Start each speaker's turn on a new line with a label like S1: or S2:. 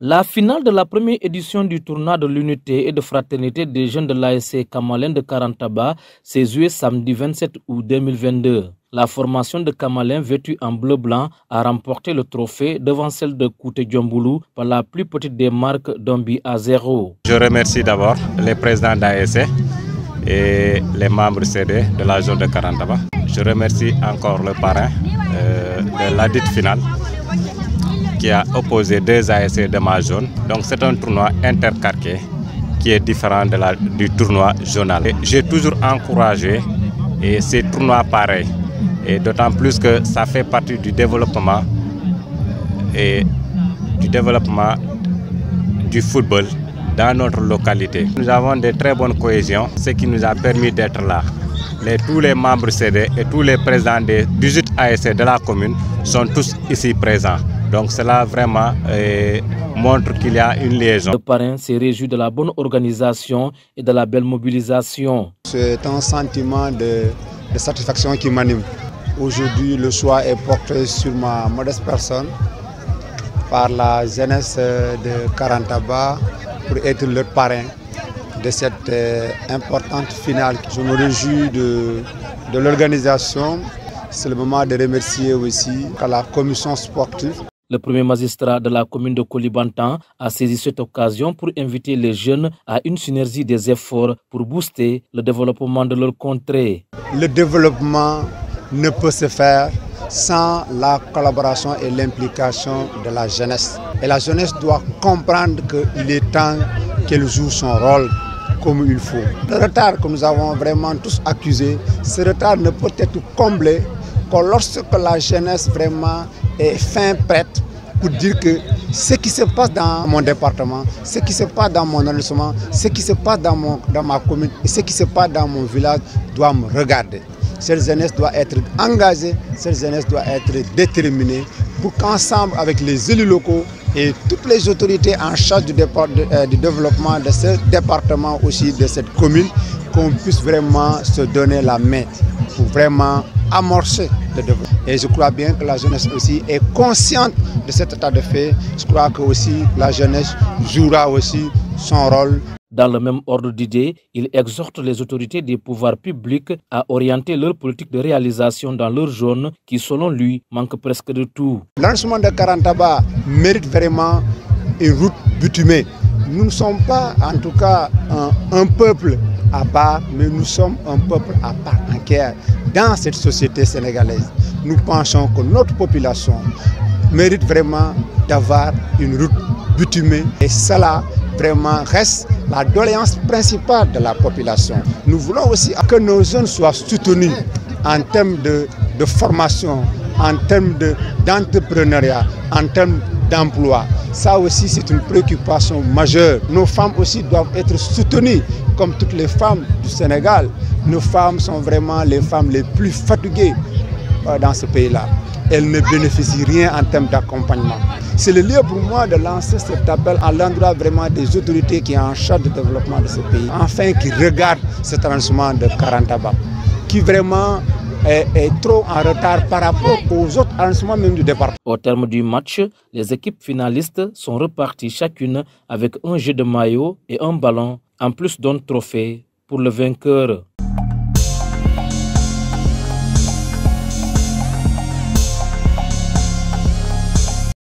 S1: La finale de la première édition du tournoi de l'unité et de fraternité des jeunes de l'ASC Kamalen de Karantaba s'est jouée samedi 27 août 2022. La formation de Kamalen, vêtue en bleu-blanc, a remporté le trophée devant celle de Kouté Djomboulou par la plus petite des marques d'un but à 0.
S2: Je remercie d'abord les présidents d'ASC et les membres CD de la zone de Karantaba. Je remercie encore le parrain de la dite finale qui a opposé deux ASC de ma zone. Donc c'est un tournoi interquartier qui est différent du tournoi zonal. J'ai toujours encouragé ces tournois pareils, et d'autant plus que ça fait partie du développement du football dans notre localité. Nous avons de très bonnes cohésions, ce qui nous a permis d'être là. Tous les membres CD et tous les présidents des 18 ASC de la commune sont tous ici présents. Donc cela vraiment montre qu'il y a une liaison.
S1: Le parrain s'est réjoui de la bonne organisation et de la belle mobilisation.
S3: C'est un sentiment de satisfaction qui m'anime. Aujourd'hui, le choix est porté sur ma modeste personne par la jeunesse de Karantaba pour être le parrain de cette importante finale. Je me réjouis de l'organisation. C'est le moment de remercier aussi la commission sportive.
S1: Le premier magistrat de la commune de Koulibantang a saisi cette occasion pour inviter les jeunes à une synergie des efforts pour booster le développement de leur contrée.
S3: Le développement ne peut se faire sans la collaboration et l'implication de la jeunesse. Et la jeunesse doit comprendre qu'il est temps qu'elle joue son rôle comme il faut. Le retard que nous avons vraiment tous accusé, ce retard ne peut être comblé que lorsque la jeunesse vraiment est fin prête pour dire que ce qui se passe dans mon département, ce qui se passe dans mon arrondissement, ce qui se passe dans ma commune et ce qui se passe dans mon village doit me regarder. Cette jeunesse doit être engagée, cette jeunesse doit être déterminée pour qu'ensemble avec les élus locaux et toutes les autorités en charge du développement de ce département aussi, de cette commune, qu'on puisse vraiment se donner la main pour vraiment amorcer le développement. Et je crois bien que la jeunesse aussi est consciente de cet état de fait. Je crois que aussi la jeunesse jouera aussi son rôle.
S1: Dans le même ordre d'idées, il exhorte les autorités des pouvoirs publics à orienter leur politique de réalisation dans leur zone qui, selon lui, manque presque de tout.
S3: L'arrondissement de Karantaba mérite vraiment une route bitumée. Nous ne sommes pas, en tout cas, un peuple à part, mais nous sommes un peuple à part entière dans cette société sénégalaise. Nous pensons que notre population mérite vraiment d'avoir une route bitumée et cela vraiment reste la doléance principale de la population. Nous voulons aussi que nos jeunes soient soutenus en termes de formation, en termes d'entrepreneuriat, en termes d'emploi. Ça aussi, c'est une préoccupation majeure. Nos femmes aussi doivent être soutenues, comme toutes les femmes du Sénégal. Nos femmes sont vraiment les femmes les plus fatiguées dans ce pays-là. Elles ne bénéficient rien en termes d'accompagnement. C'est le lieu pour moi de lancer cet appel à l'endroit vraiment des autorités qui sont en charge du développement de ce pays. Enfin, qui regardent cet arrondissement de Karantaba, qui vraiment est trop en retard par rapport aux autres arrondissements même du département.
S1: Au terme du match, les équipes finalistes sont reparties chacune avec un jeu de maillot et un ballon, en plus d'un trophée pour le vainqueur.